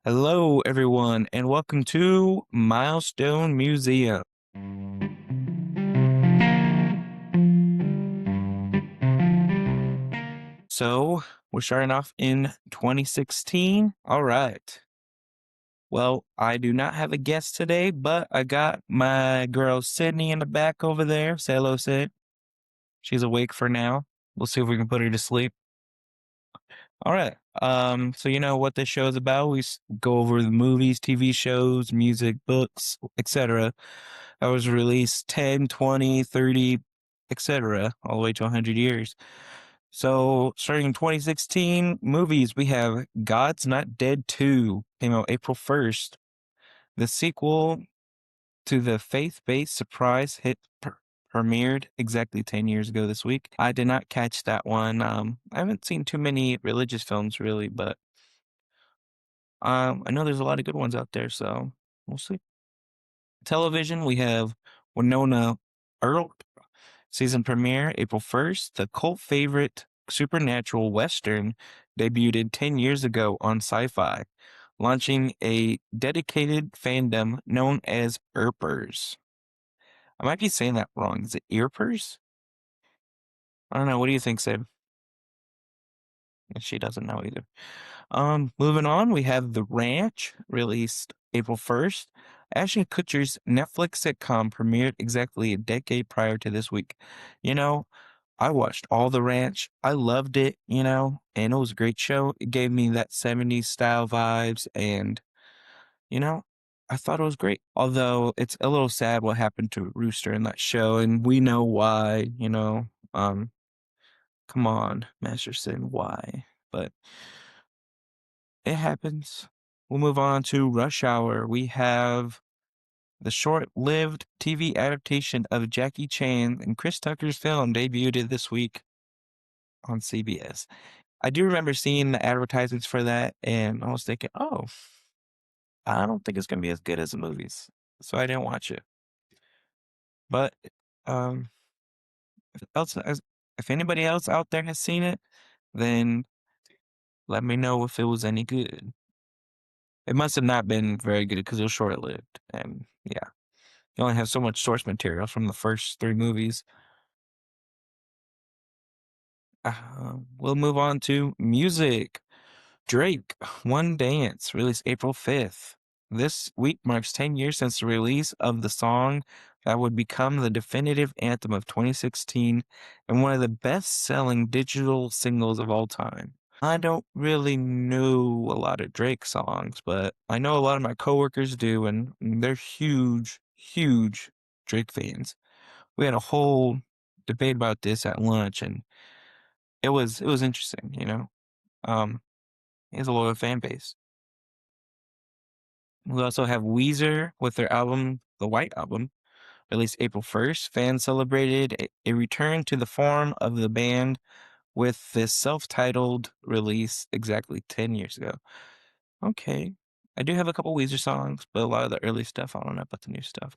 Hello, everyone, and welcome to Milestone Museum. So, we're starting off in 2016. All right. Well, I do not have a guest today, but I got my girl Sydney in the back over there. Say hello, Sid. She's awake for now. We'll see if we can put her to sleep. All right. So you know what this show is about. Go over the movies, TV shows, music, books, etc. that was released 10, 20, 30, etc., all the way to 100 years. So, starting in 2016, movies, we have God's Not Dead 2, came out April 1st. The sequel to the faith-based surprise hit premiered exactly 10 years ago this week. I did not catch that one. I haven't seen too many religious films really, but I know there's a lot of good ones out there, so we'll see. Television, we have Winona Earp season premiere April 1st. The cult favorite supernatural western debuted 10 years ago on Sci-Fi, launching a dedicated fandom known as Earpers. I might be saying that wrong. Is it Earpers? I don't know. What do you think, Sid? She doesn't know either. Moving on, we have The Ranch, released April 1st. Ashton Kutcher's Netflix sitcom premiered exactly a decade prior to this week. You know, I watched all The Ranch. I loved it, and it was a great show. It gave me that 70s style vibes, and, you know, I thought it was great. Although it's a little sad what happened to Rooster in that show, and we know why. Come on, Masterson, why? But it happens. We'll move on to Rush Hour. We have the short-lived TV adaptation of Jackie Chan and Chris Tucker's film debuted this week on CBS. I do remember seeing the advertisements for that, and I was thinking, oh, I don't think it's going to be as good as the movies. So I didn't watch it. But um, if anybody else out there has seen it, then let me know if it was any good. It must have not been very good because it was short-lived. And yeah, you only have so much source material from the first three movies. We'll move on to music. Drake, One Dance, released April 5th. This week marks 10 years since the release of the song that would become the definitive anthem of 2016 and one of the best-selling digital singles of all time. I don't really know a lot of Drake songs, but I know a lot of my coworkers do, and they're huge, huge Drake fans. We had a whole debate about this at lunch, and it was interesting. Um, he has a loyal fan base. We also have Weezer with their album, The White Album, released April 1st. Fans celebrated a return to the form of the band with this self-titled release exactly 10 years ago. Okay. I do have a couple Weezer songs, but a lot of the early stuff, I don't know about the new stuff.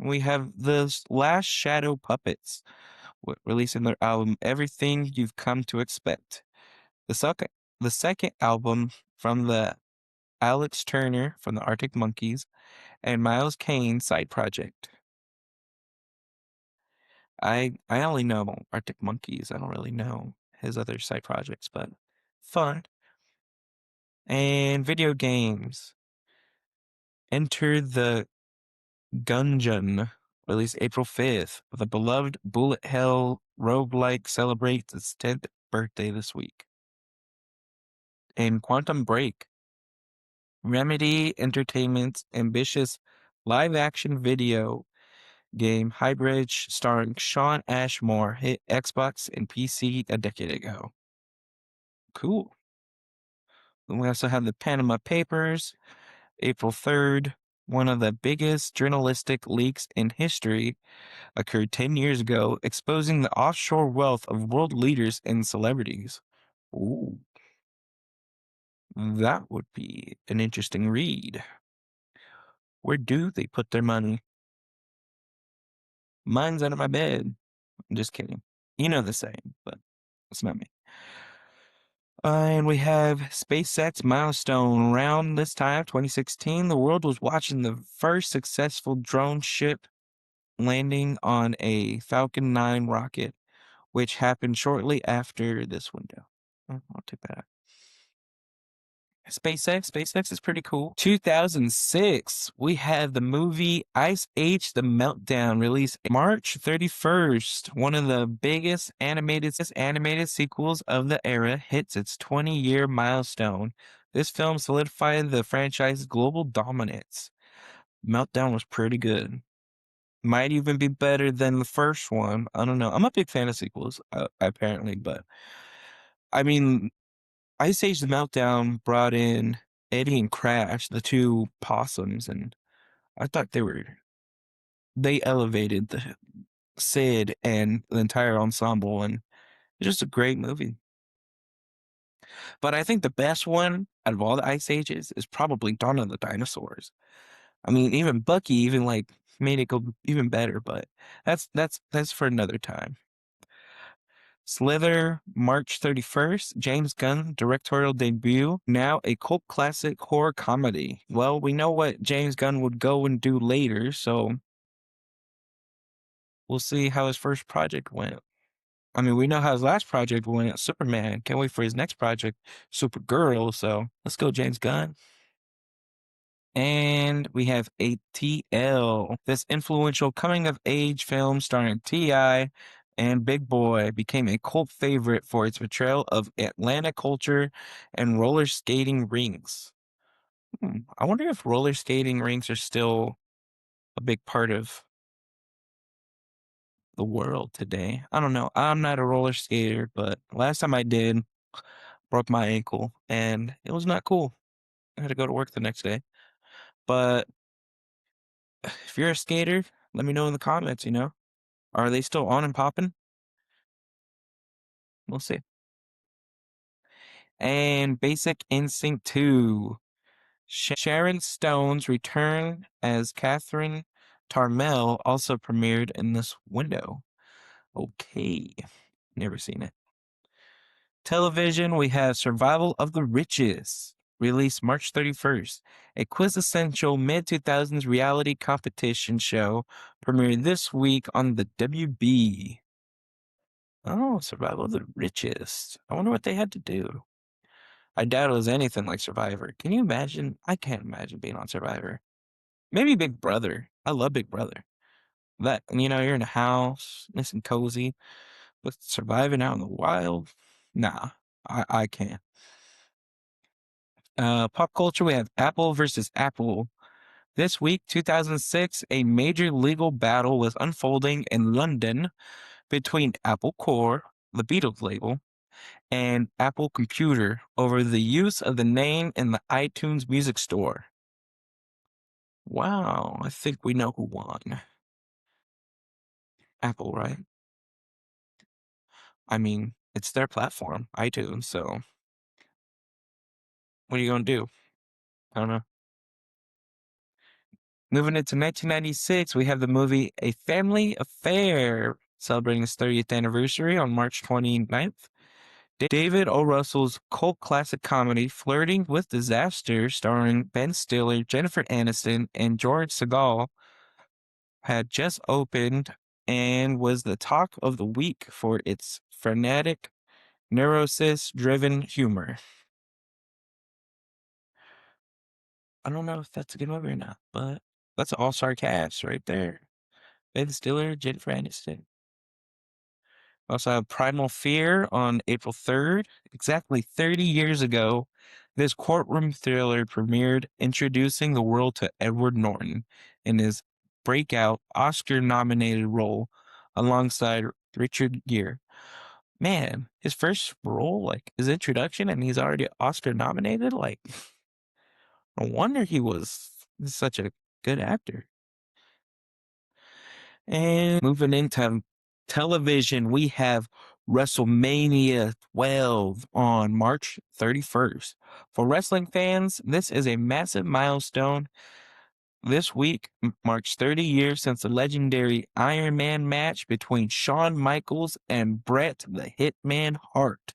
We have the Last Shadow Puppets releasing their album Everything You've Come to Expect. The second, the second album from the Alex Turner from the Arctic Monkeys and Miles Kane side project. I only know Arctic Monkeys. I don't really know his other side projects, but fun. And video games. Enter the Gungeon, released April 5th. The beloved bullet hell roguelike celebrates its 10th birthday this week. And Quantum Break, Remedy Entertainment's ambitious live-action video game hybrid starring Sean Ashmore hit Xbox and PC a decade ago. Cool. Then we also have the Panama Papers, April 3rd. One of the biggest journalistic leaks in history occurred 10 years ago, exposing the offshore wealth of world leaders and celebrities. Ooh, that would be an interesting read. Where do they put their money? Mine's under my bed. I'm just kidding. You know the saying, but it's not me. And we have SpaceX milestone. Around this time, 2016, the world was watching the first successful drone ship landing on a Falcon 9 rocket, which happened shortly after this window. I'll take that out. SpaceX is pretty cool. 2006, we have the movie Ice Age: The Meltdown, released March 31st. One of the biggest animated sequels of the era hits its 20-year milestone. This film solidified the franchise's global dominance. Meltdown was pretty good. Might even be better than the first one. I don't know. I'm a big fan of sequels, apparently, but I mean, Ice Age: The Meltdown brought in Eddie and Crash, the two possums, and I thought they elevated the Sid and the entire ensemble, and it's just a great movie. But I think the best one out of all the Ice Ages is probably Dawn of the Dinosaurs. I mean, even Bucky even like made it go even better, but that's for another time. Slither, March 31st, James Gunn directorial debut, now a cult classic horror comedy. Well, we know what James Gunn would go and do later, so we'll see how his first project went. I mean, we know how his last project went, Superman. Can't wait for his next project, Supergirl, so let's go, James Gunn. And we have ATL. This influential coming of age film starring T.I. and Big Boy became a cult favorite for its portrayal of Atlanta culture and roller skating rinks. I wonder if roller skating rinks are still a big part of the world today. I don't know. I'm not a roller skater, but last time I did, broke my ankle and it was not cool. I had to go to work the next day. But if you're a skater, let me know in the comments. Are they still on and popping? We'll see. And Basic Instinct 2. Sharon Stone's return as Catherine Tarmel also premiered in this window. Okay. Never seen it. Television, we have Survival of the Richest, released March 31st. A quintessential mid-2000s reality competition show premiered this week on the WB. Oh, Survival of the Richest. I wonder what they had to do. I doubt it was anything like Survivor. Can you imagine? I can't imagine being on Survivor. Maybe Big Brother. I love Big Brother. You're in a house, nice and cozy, but surviving out in the wild, nah, I can't. Pop culture, we have Apple versus Apple. This week, 2006, a major legal battle was unfolding in London between Apple Corps, the Beatles label, and Apple Computer over the use of the name in the iTunes Music Store. Wow, I think we know who won. Apple, right? I mean, it's their platform, iTunes, so what are you gonna do? I don't know. Moving into 1996, we have the movie A Family Affair, celebrating its 30th anniversary on March 29th. David O. Russell's cult classic comedy Flirting with Disaster, starring Ben Stiller, Jennifer Aniston, and George Segal, had just opened and was the talk of the week for its frenetic, neurosis-driven humor. I don't know if that's a good movie or not, but that's an all-star cast right there. Ben Stiller, Jennifer Aniston. Also have Primal Fear on April 3rd. Exactly 30 years ago, this courtroom thriller premiered, introducing the world to Edward Norton in his breakout Oscar-nominated role alongside Richard Gere. Man, his first role, like his introduction, and he's already Oscar nominated. Like, no wonder he was such a good actor. And moving into television, we have WrestleMania 12 on March 31st. For wrestling fans, this is a massive milestone. This week marks 30 years since the legendary Iron Man match between Shawn Michaels and Bret the Hitman Hart.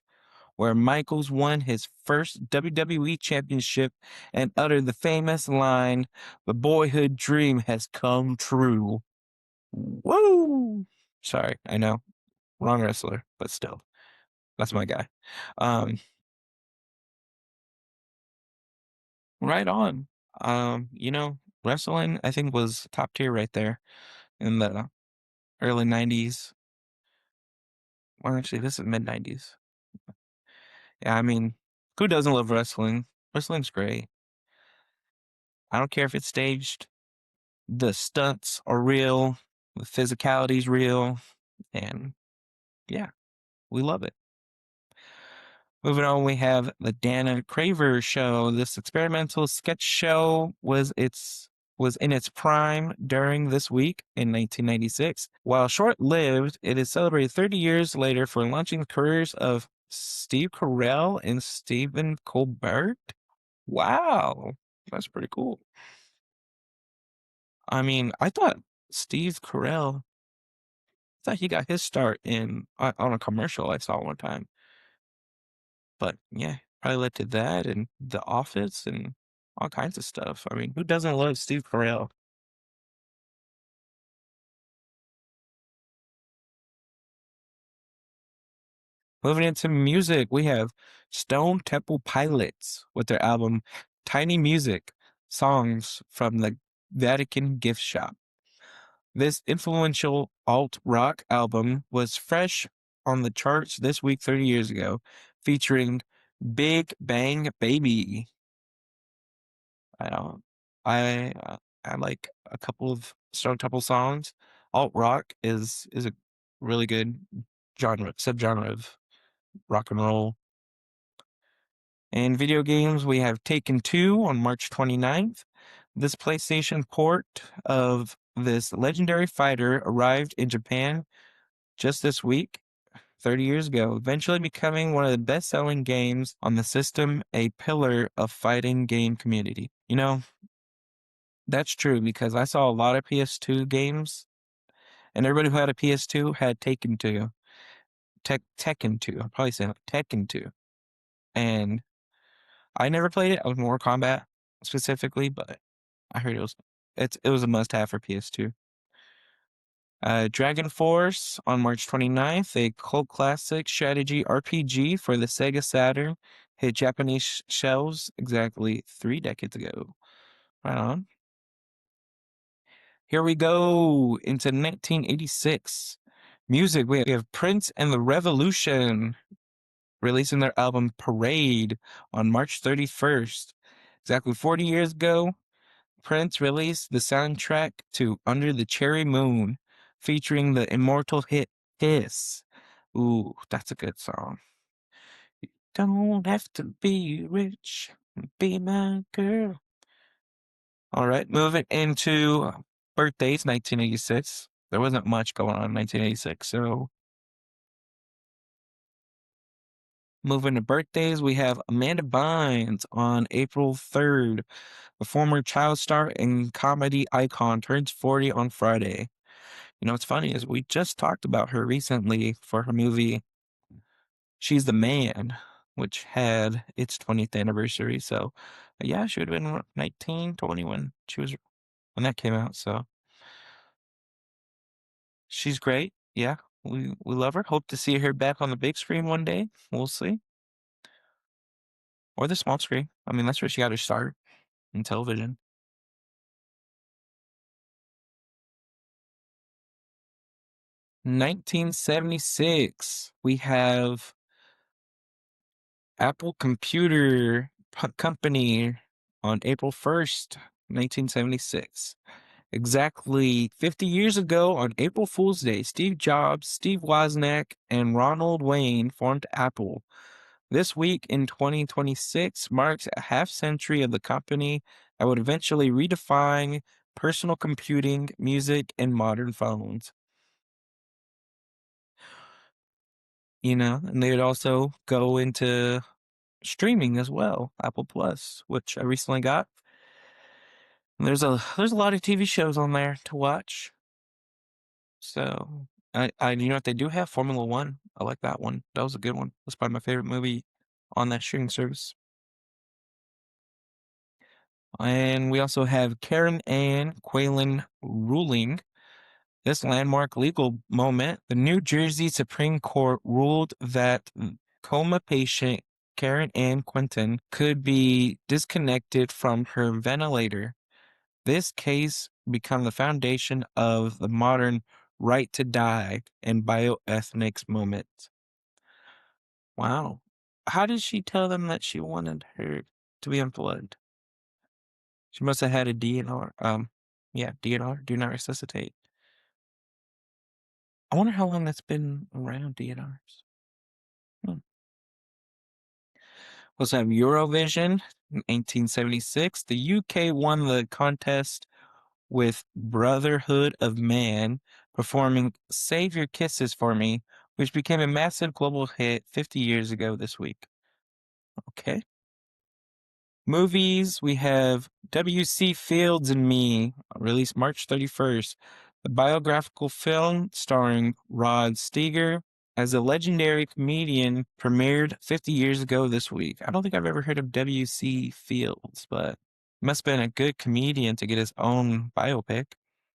where Michaels won his first WWE championship and uttered the famous line, "The boyhood dream has come true." Woo! Sorry, I know. Wrong wrestler, but still. That's my guy. Um, right on. Wrestling I think was top tier right there in the early 90s. Well, actually, this is mid 90s. Yeah, I mean, who doesn't love wrestling? Wrestling's great. I don't care if it's staged. The stunts are real, the physicality's real, and yeah, we love it. Moving on, we have the Dana Craver Show. This experimental sketch show was in its prime during this week in 1996. While short-lived, it is celebrated 30 years later for launching the careers of Steve Carell and Stephen Colbert. Wow, that's pretty cool. I mean, I thought Steve Carell, I thought he got his start in on a commercial I saw one time. But yeah, probably led to that and The Office and all kinds of stuff. I mean, who doesn't love Steve Carell? Moving into music, we have Stone Temple Pilots with their album Tiny Music, Songs from the Vatican Gift Shop. This influential alt rock album was fresh on the charts this week 30 years ago, featuring Big Bang Baby. I don't, I like a couple of Stone Temple songs. Alt rock is a really good subgenre of rock and roll. In video games, we have Taken 2 on March 29th. This PlayStation port of this legendary fighter arrived in Japan just this week, 30 years ago, eventually becoming one of the best-selling games on the system, a pillar of fighting game community. That's true because I saw a lot of PS2 games, and everybody who had a PS2 had Taken 2. Tekken 2. I'm probably saying Tekken 2. And I never played it. I was Mortal Kombat specifically, but I heard it was a must-have for PS2. Dragon Force on March 29th, a cult classic strategy RPG for the Sega Saturn, hit Japanese shelves exactly 3 decades ago. Right on. Here we go into 1986. Music, we have Prince and the Revolution releasing their album Parade on March 31st. Exactly 40 years ago, Prince released the soundtrack to Under the Cherry Moon, featuring the immortal hit Kiss. Ooh, that's a good song. You don't have to be rich, be my girl. All right, moving into birthdays, 1986. There wasn't much going on in 1986, so moving to birthdays, we have Amanda Bynes on April 3rd. The former child star and comedy icon turns 40 on Friday. What's funny is we just talked about her recently for her movie She's the Man, which had its 20th anniversary. So, yeah, she would have been 19, 20 when that came out. So, she's great. Yeah, we love her. Hope to see her back on the big screen one day. We'll see. Or the small screen. I mean, that's where she got her start in television. 1976, we have Apple Computer Company on April 1st, 1976. Exactly 50 years ago on April Fool's Day, Steve Jobs, Steve Wozniak, and Ronald Wayne formed Apple. This week in 2026 marks a half century of the company that would eventually redefine personal computing, music, and modern phones. And they would also go into streaming as well, Apple Plus, which I recently got. And there's a lot of TV shows on there to watch. So you know what? They do have Formula One. I like that one. That was a good one. That's probably my favorite movie on that streaming service. And we also have Karen Ann Quaylen ruling. This landmark legal moment, the New Jersey Supreme Court ruled that coma patient Karen Ann Quinton could be disconnected from her ventilator. This case became the foundation of the modern right to die and bioethics movement. Wow. How did she tell them that she wanted her to be unplugged? She must have had a DNR. Yeah, DNR, do not resuscitate. I wonder how long that's been around, DNRs. Hmm. We also have Eurovision in 1876. The UK won the contest with Brotherhood of Man performing Save Your Kisses for Me, which became a massive global hit 50 years ago this week. Okay. Movies, we have W.C. Fields and Me, released March 31st. The biographical film starring Rod Steiger as a legendary comedian premiered 50 years ago this week. I don't think I've ever heard of W.C. Fields, but must have been a good comedian to get his own biopic.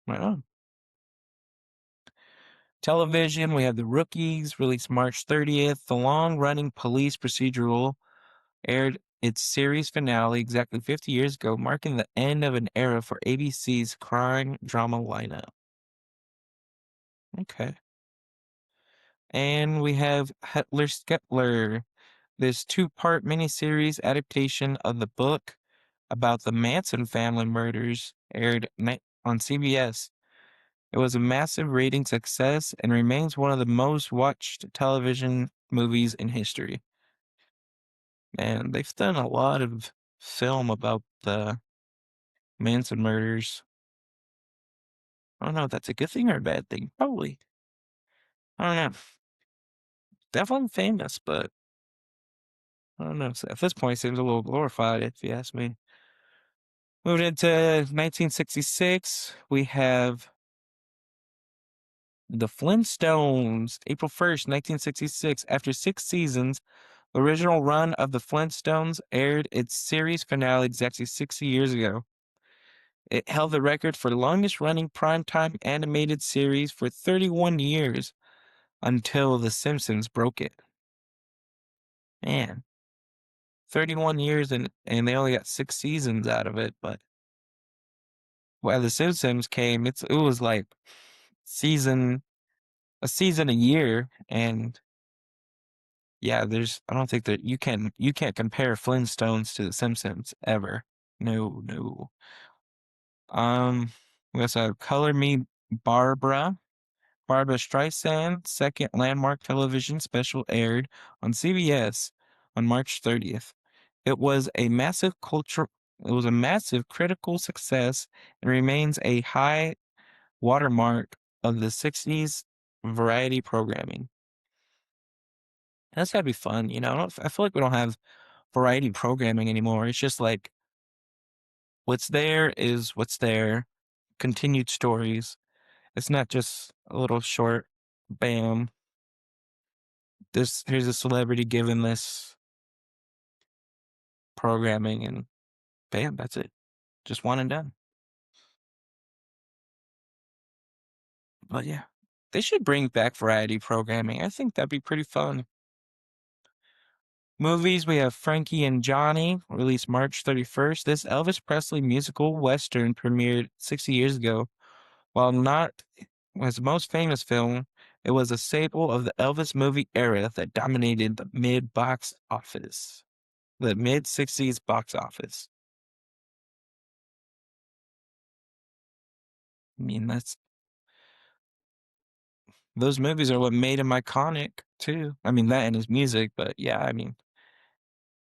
Right on. Television, we have The Rookies, released March 30th. The long-running police procedural aired its series finale exactly 50 years ago, marking the end of an era for ABC's crime drama lineup. Okay. And we have Hitler Skettler, this two-part miniseries adaptation of the book about the Manson family murders, aired on CBS. It was a massive rating success and remains one of the most watched television movies in history. And they've done a lot of film about the Manson murders. I don't know if that's a good thing or a bad thing. Probably. I don't know. Definitely famous, but I don't know. So at this point, it seems a little glorified, if you ask me. Moving into 1966, we have The Flintstones, April 1st, 1966. After 6 seasons, the original run of The Flintstones aired its series finale exactly 60 years ago. It held the record for longest running primetime animated series for 31 years until The Simpsons broke it. Man, 31 years and they only got 6 seasons out of it, but while The Simpsons came, it was like season a season a year, and yeah, I don't think that you can't compare Flintstones to The Simpsons ever. No, no. We also have Color Me Barbara. Barbara Streisand's second landmark television special aired on CBS on March 30th. It was a massive critical success and remains a high watermark of the 60s variety programming. That's gotta be fun, you know. I feel like we don't have variety programming anymore. It's just like what's there is what's there. Continued stories. It's not just a little short, bam. Here's a celebrity given this programming, and bam, that's it. Just one and done. But yeah, they should bring back variety programming. I think that'd be pretty fun. Movies, we have Frankie and Johnny, released March 31st. This Elvis Presley musical Western premiered 60 years ago. While not his most famous film, it was a staple of the Elvis movie era that dominated the mid-60s box office. I mean, those movies are what made him iconic too. I mean, that and his music, but yeah, I mean,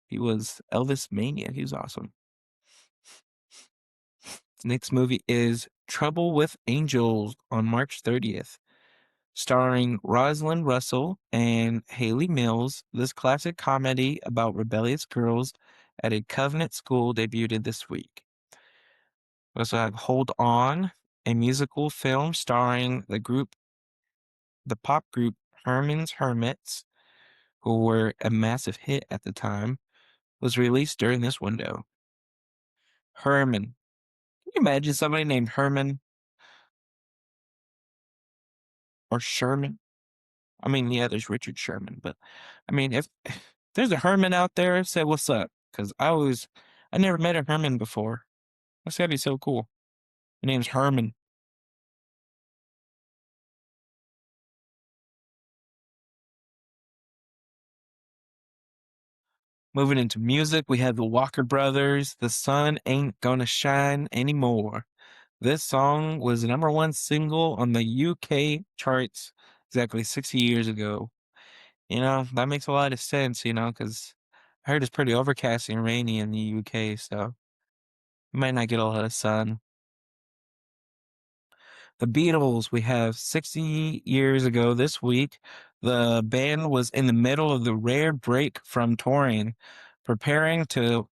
he was Elvis Mania. He was awesome. The next movie is Trouble with Angels on March 30th. Starring Rosalind Russell and Haley Mills, this classic comedy about rebellious girls at a convent school debuted this week. We also have Hold On, a musical film starring the group The pop group Herman's Hermits, who were a massive hit at the time, was released during this window. Herman. Can you imagine somebody named Herman or Sherman? I mean, yeah, there's Richard Sherman, but I mean, if there's a Herman out there, say what's up, because I never met a Herman before. That's gotta be so cool. My name's Herman. Moving into music, we have the Walker Brothers. The sun ain't gonna shine anymore. This song was the number one single on the UK charts exactly 60 years ago. That makes a lot of sense, because I heard it's pretty overcast and rainy in the UK, so you might not get a lot of sun. The Beatles, we have 60 years ago this week. The band was in the middle of the rare break from touring, preparing to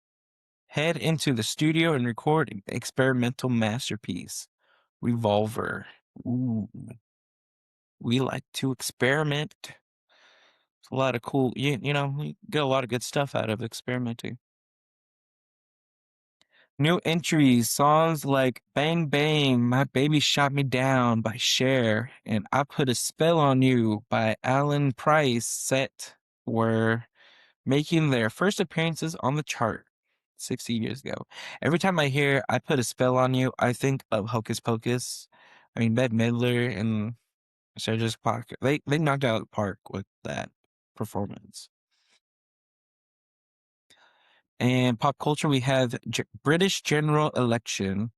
head into the studio and record an experimental masterpiece, Revolver. Ooh, we like to experiment. It's a lot of cool, we get a lot of good stuff out of experimenting. New entries, songs like Bang Bang, My Baby Shot Me Down by Cher, and I Put a Spell on You by Alan Price set were making their first appearances on the chart 60 years ago. Every time I hear I Put a Spell on You, I think of Hocus Pocus. I mean, Bette Midler and Sarah Jessica Parker. They knocked out the park with that performance. And pop culture, we have British general election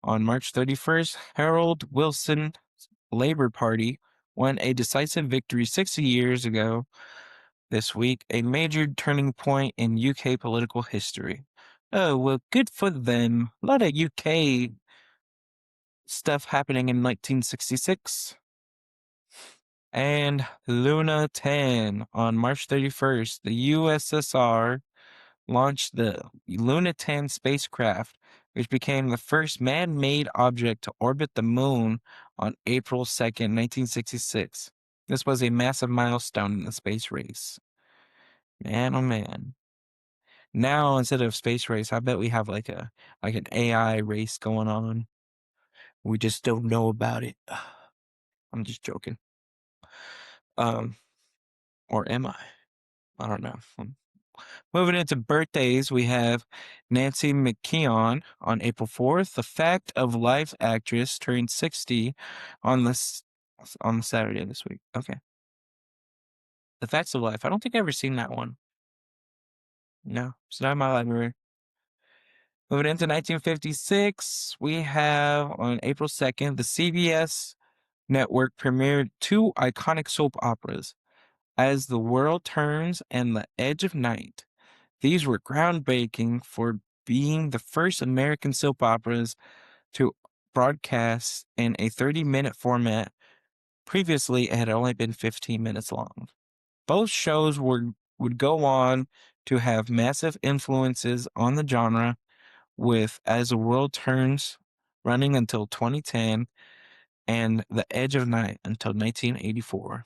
on March 31st. Harold Wilson Labour Party won a decisive victory 60 years ago this week, a major turning point in UK political history. Oh, well, good for them. A lot of UK stuff happening in 1966. And Luna 10 on March 31st, the USSR launched the Luna 10 spacecraft, which became the first man-made object to orbit the moon on April 2nd, 1966. This was a massive milestone in the space race. Man, oh man. Now, instead of space race, I bet we have like an AI race going on. We just don't know about it. I'm just joking. Um, or am I? I don't know. Moving into birthdays, we have Nancy McKeon on April 4th. The Fact of Life actress turned 60 on on the Saturday this week. Okay. The Facts of Life. I don't think I've ever seen that one. No, it's not in my library. Moving into 1956, we have on April 2nd, the CBS network premiered two iconic soap operas, As the World Turns and The Edge of Night. These were groundbreaking for being the first American soap operas to broadcast in a 30-minute format. Previously, it had only been 15 minutes long. Both shows would go on to have massive influences on the genre, with As the World Turns running until 2010 and The Edge of Night until 1984.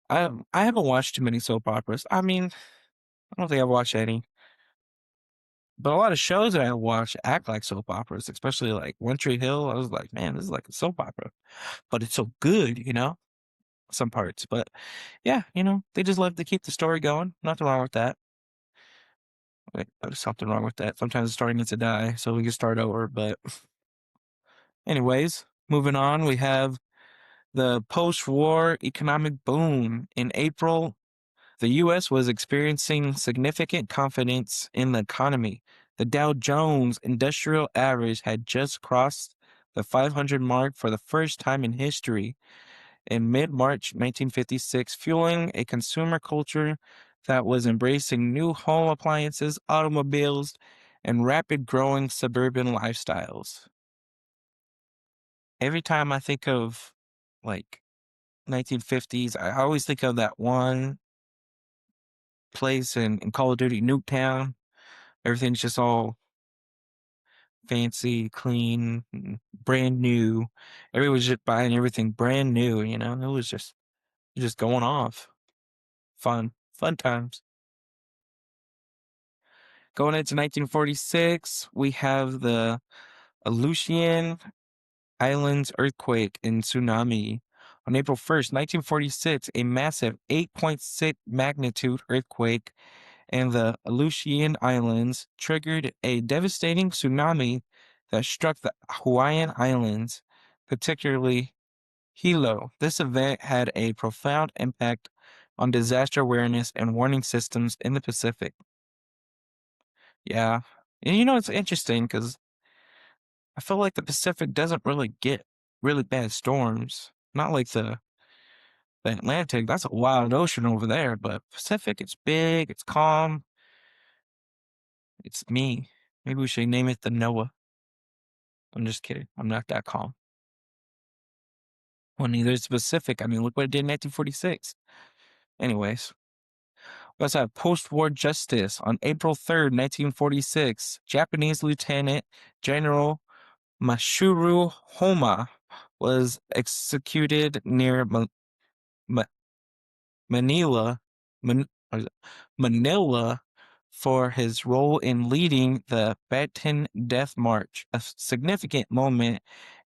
I haven't watched too many soap operas. I mean, I don't think I've watched any. But a lot of shows that I watch act like soap operas, especially like One Tree Hill. I was like, man, this is like a soap opera, but it's so good, some parts. But yeah, they just love to keep the story going. Nothing wrong with that. Wait, there's something wrong with that. Sometimes the story needs to die so we can start over. But anyways, moving on, we have the post-war economic boom. In April, the U.S. was experiencing significant confidence in the economy. The Dow Jones Industrial Average had just crossed the 500 mark for the first time in history in mid-March 1956, fueling a consumer culture that was embracing new home appliances, automobiles, and rapid growing suburban lifestyles. Every time I think of like 1950s, I always think of that one place in Call of Duty Nuketown. Everything's just all fancy, clean, brand new. Everyone was just buying everything brand new, you know? It was just going off. Fun times. Going into 1946, we have the Aleutian Islands earthquake and tsunami. On April 1st, 1946, a massive 8.6 magnitude earthquake in the Aleutian Islands triggered a devastating tsunami that struck the Hawaiian Islands, particularly Hilo. This event had a profound impact on disaster awareness and warning systems in the Pacific. Yeah. And it's interesting because I feel like the Pacific doesn't really get really bad storms. Not like the Atlantic. That's a wild ocean over there, but Pacific, it's big, it's calm. It's me. Maybe we should name it the Noah. I'm just kidding. I'm not that calm. Well, neither is the Pacific. I mean, look what it did in 1946. Anyways, we also have post-war justice. On April 3rd, 1946, Japanese Lieutenant General Mashuru Homa was executed near Ma- Manila, Manila for his role in leading the Bataan Death March, a significant moment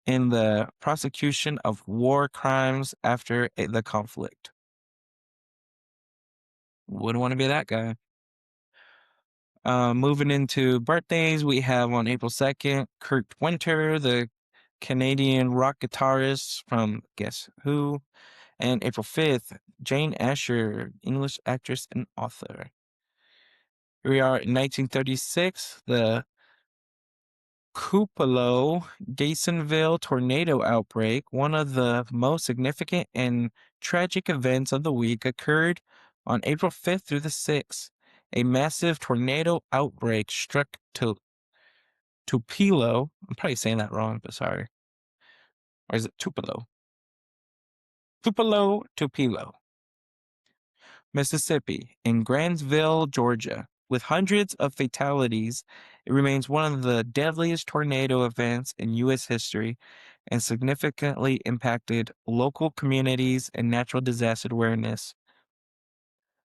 in the prosecution of war crimes after the conflict. Wouldn't want to be that guy. Moving into birthdays, we have on April 2nd, Kurt Winter, the Canadian rock guitarist from Guess Who, and April 5th, Jane Asher, English actress and author. Here we are in 1936, the Tupelo Gasonville tornado outbreak, one of the most significant and tragic events of the week, occurred on April 5th through the 6th. A massive tornado outbreak struck Tupelo. I'm probably saying that wrong, but sorry. Or is it Tupelo? Tupelo, Mississippi, and Grantsville, Georgia. With hundreds of fatalities, it remains one of the deadliest tornado events in U.S. history and significantly impacted local communities and natural disaster awareness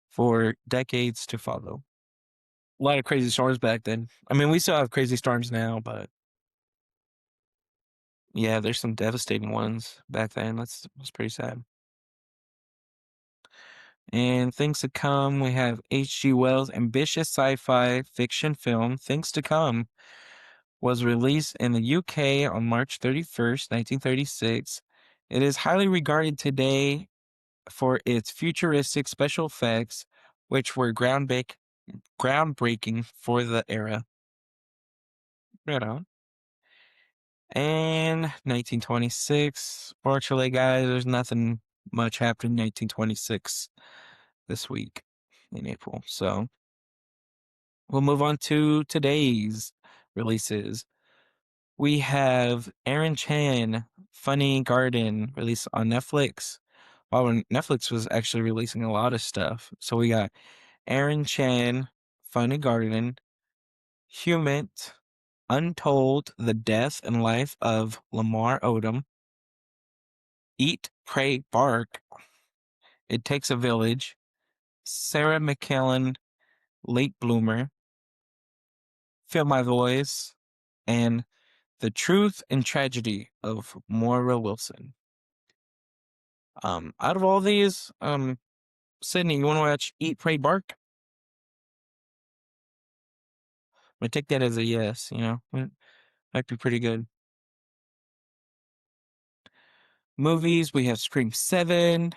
for decades to follow. A lot of crazy storms back then. I mean, we still have crazy storms now, but yeah, there's some devastating ones back then. That's pretty sad. And things to come, we have H.G. Wells' ambitious sci-fi fiction film, Things to Come, was released in the UK on March 31st, 1936. It is highly regarded today for its futuristic special effects, which were groundbreaking for the era. Right on. And 1926. Fortunately, guys, there's nothing much happened in 1926 this week in April. So we'll move on to today's releases. We have Aaron Chan, Funny Garden, released on Netflix. While Netflix was actually releasing a lot of stuff. So we got Aaron Chan, Funny Garden, Humant, Untold, The Death and Life of Lamar Odom, Eat, Pray, Bark, It Takes a Village, Sarah McKellen, Late Bloomer, Feel My Voice, and The Truth and Tragedy of Moira Wilson. Out of all these, Sydney, you want to watch Eat, Pray, Bark? I take that as a yes, it might be pretty good. Movies, we have Scream 7.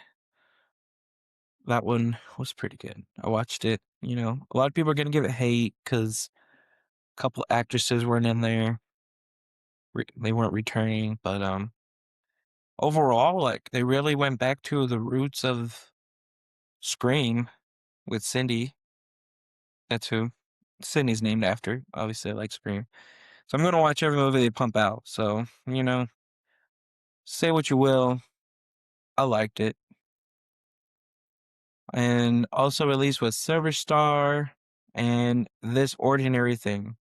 That one was pretty good. I watched it, a lot of people are going to give it hate because a couple actresses weren't in there. They weren't returning, but overall, like, they really went back to the roots of Scream with Cindy. That's who Sydney's named after. Obviously, I like Scream. So I'm going to watch every movie they pump out. So, say what you will. I liked it. And also released with Silver Star and This Ordinary Thing.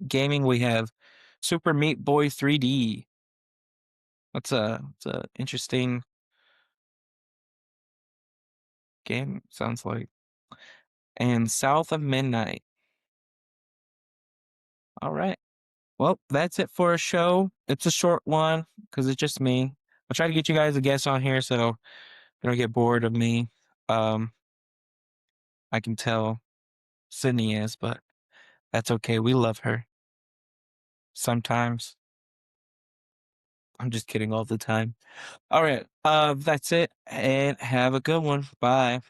Gaming, we have Super Meat Boy 3D. It's a interesting game, sounds like. And South of Midnight. All right. Well, that's it for a show. It's a short one because it's just me. I'll try to get you guys a guest on here so you don't get bored of me. Um, I can tell Sydney is, but that's okay. We love her. Sometimes. I'm just kidding all the time. All right. That's it. And have a good one. Bye.